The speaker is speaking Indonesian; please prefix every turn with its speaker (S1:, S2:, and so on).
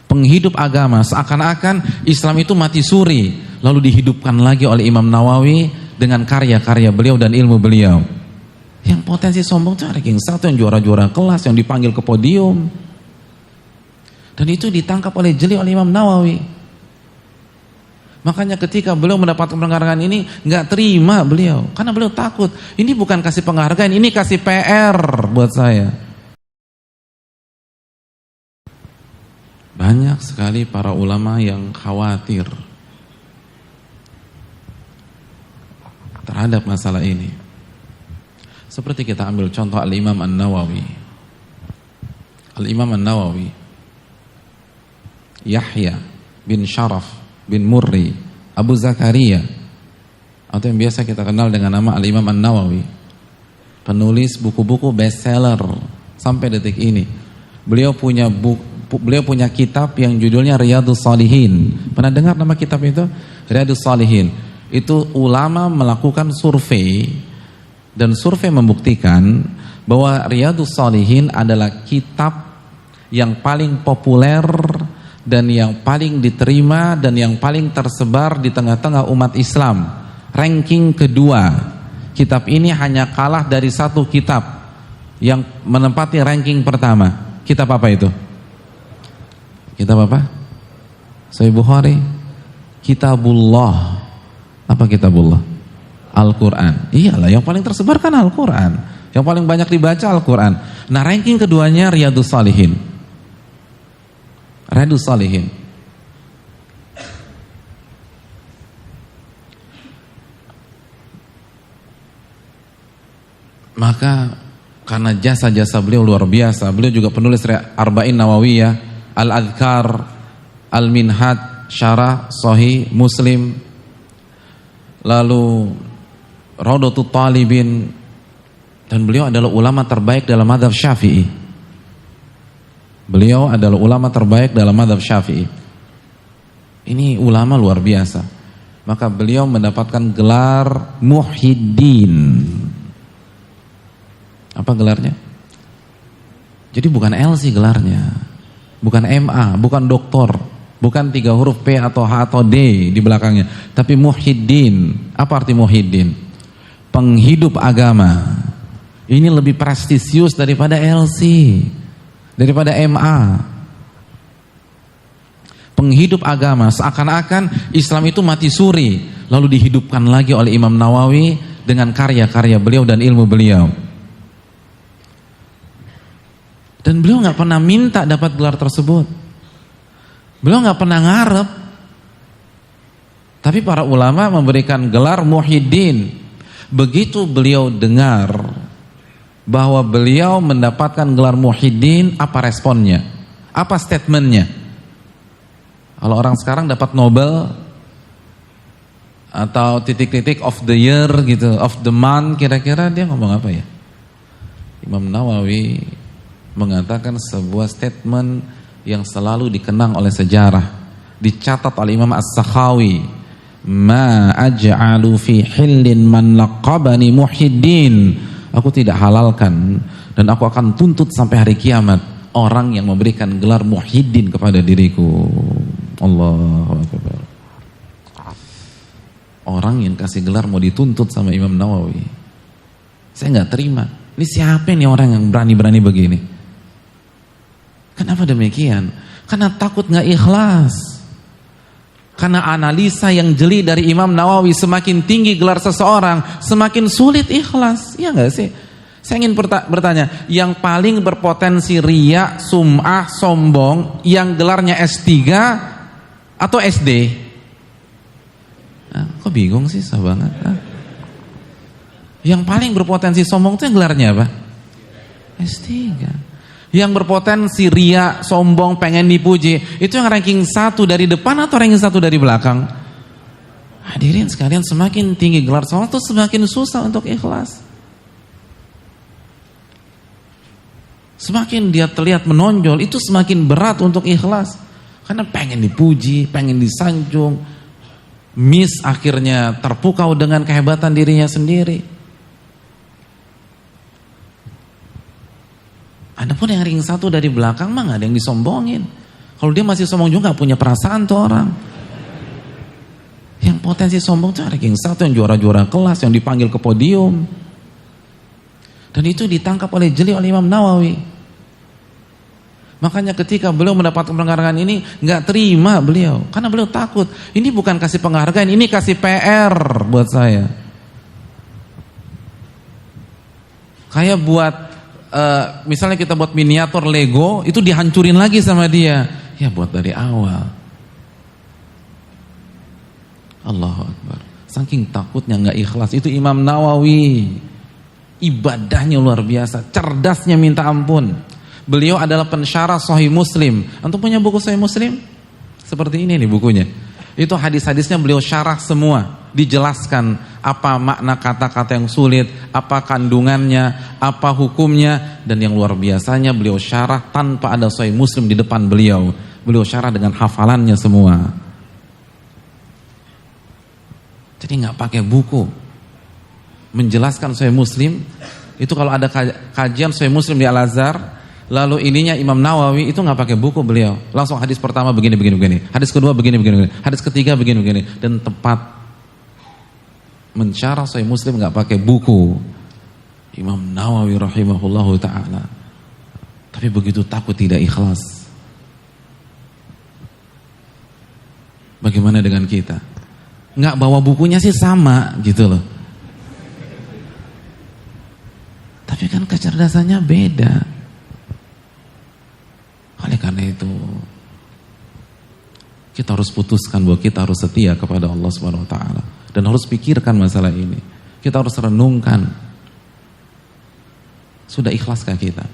S1: penghidup agama, seakan-akan Islam itu mati suri, lalu dihidupkan lagi oleh Imam Nawawi dengan karya-karya beliau dan ilmu beliau. Yang potensi sombong itu ranking 1, yang juara-juara kelas, yang dipanggil ke podium. Dan itu ditangkap oleh jeli oleh Imam Nawawi. Makanya ketika beliau mendapatkan penghargaan ini, nggak terima beliau, karena beliau takut. Ini bukan kasih penghargaan, ini kasih PR buat saya. Banyak sekali para ulama yang khawatir terhadap masalah ini. Seperti kita ambil contoh Al-Imam An-Nawawi. Al-Imam An-Nawawi, Yahya bin Sharaf bin Murri Abu Zakaria, atau yang biasa kita kenal dengan nama Al-Imam An-Nawawi, penulis buku-buku bestseller sampai detik ini. Beliau punya kitab yang judulnya Riyadhus Shalihin. Pernah dengar nama kitab itu? Riyadhus Shalihin. Itu ulama melakukan survei, dan survei membuktikan bahwa Riyadhus Shalihin adalah kitab yang paling populer dan yang paling diterima dan yang paling tersebar di tengah-tengah umat Islam. Ranking kedua. Kitab ini hanya kalah dari satu kitab yang menempati ranking pertama. Kitab apa itu? Kitab apa? Sahih Bukhari. Kitabullah. Apa kitabullah? Al-Quran. Iyalah, yang paling tersebar kan Al-Quran. Yang paling banyak dibaca Al-Quran. Nah, ranking keduanya Riyadhus Shalihin. Riyadhus Shalihin. Maka karena jasa-jasa beliau luar biasa, beliau juga penulis Arba'in Nawawiyah, Al-Adhkar, Al-Minhaj, Syarah Sahih Muslim, lalu Raudatul Talibin, dan beliau adalah ulama terbaik dalam mazhab Syafi'i. Beliau adalah ulama terbaik dalam mazhab Syafi'i. Ini ulama luar biasa. Maka beliau mendapatkan gelar Muhyiddin. Apa gelarnya? Jadi bukan LC gelarnya, bukan MA, bukan doktor, bukan 3 huruf P atau H atau D di belakangnya, tapi Muhyiddin. Apa arti Muhyiddin? Penghidup agama. Ini lebih prestisius daripada LC, daripada MA. Penghidup agama, seakan-akan Islam itu mati suri, lalu dihidupkan lagi oleh Imam Nawawi dengan karya-karya beliau dan ilmu beliau. Dan beliau nggak pernah minta dapat gelar tersebut. Beliau nggak pernah ngarep. Tapi para ulama memberikan gelar Muhyiddin. Begitu beliau dengar bahwa beliau mendapatkan gelar Muhyiddin, apa responnya? Apa statementnya? Kalau orang sekarang dapat Nobel atau titik-titik of the year gitu, of the month, kira-kira dia ngomong apa ya? Imam Nawawi mengatakan sebuah statement yang selalu dikenang oleh sejarah, dicatat oleh Imam As-Sakhawi, ma aj'alu fi hillin man laqabani Muhyiddin. Aku tidak halalkan dan aku akan tuntut sampai hari kiamat orang yang memberikan gelar Muhyiddin kepada diriku. Allahu Akbar. Orang yang kasih gelar mau dituntut sama Imam Nawawi. Saya nggak terima. Ini siapa nih orang yang berani-berani begini? Kenapa demikian? Karena takut nggak ikhlas. Karena analisa yang jeli dari Imam Nawawi, semakin tinggi gelar seseorang, semakin sulit ikhlas. Iya nggak sih? Saya ingin bertanya, yang paling berpotensi riya, sum'ah, sombong, yang gelarnya S3 atau SD? Nah, kok bingung sih, susah banget. Nah. Yang paling berpotensi sombong itu yang gelarnya apa? S3. Yang berpotensi riya, sombong, pengen dipuji, itu yang ranking 1 dari depan atau ranking 1 dari belakang? Hadirin sekalian, semakin tinggi gelar seorang itu semakin susah untuk ikhlas. Semakin dia terlihat menonjol, itu semakin berat untuk ikhlas. Karena pengen dipuji, pengen disanjung, miss akhirnya terpukau dengan kehebatan dirinya sendiri. Adapun yang ring 1 dari belakang mah gak ada yang disombongin. Kalau dia masih sombong juga gak punya perasaan tuh orang. Yang potensi sombong tuh ranking 1, yang juara-juara kelas, yang dipanggil ke podium. Dan itu ditangkap oleh jeli oleh Imam Nawawi. Makanya ketika beliau mendapatkan penghargaan ini gak terima beliau, karena beliau takut. Ini bukan kasih penghargaan, ini kasih PR buat saya. Kayak buat misalnya kita buat miniatur Lego, itu dihancurin lagi sama dia. Ya buat dari awal. Allahu Akbar. Saking takutnya gak ikhlas. Itu Imam Nawawi. Ibadahnya luar biasa, cerdasnya minta ampun. Beliau adalah pensyarah Sahih Muslim. Antum punya buku Sahih Muslim? Seperti ini nih bukunya. Itu hadis-hadisnya beliau syarah semua. Dijelaskan apa makna kata-kata yang sulit, apa kandungannya, apa hukumnya. Dan yang luar biasanya beliau syarah tanpa ada Sahih Muslim di depan beliau. Beliau syarah dengan hafalannya semua. Jadi gak pakai buku. Menjelaskan Sahih Muslim. Itu kalau ada kajian Sahih Muslim di Al-Azhar, lalu ininya Imam Nawawi, itu gak pakai buku beliau. Langsung hadis pertama begini. Hadis kedua begini. Hadis ketiga begini. Dan tepat mensyarah Sahih Muslim gak pakai buku. Imam Nawawi rahimahullahu ta'ala. Tapi begitu takut tidak ikhlas. Bagaimana dengan kita? Gak bawa bukunya sih sama gitu loh. Tapi kan kecerdasannya beda. Oleh karena itu kita harus putuskan bahwa kita harus setia kepada Allah Subhanahu wa taala dan harus pikirkan masalah ini. Kita harus renungkan. Sudah ikhlaskah kita?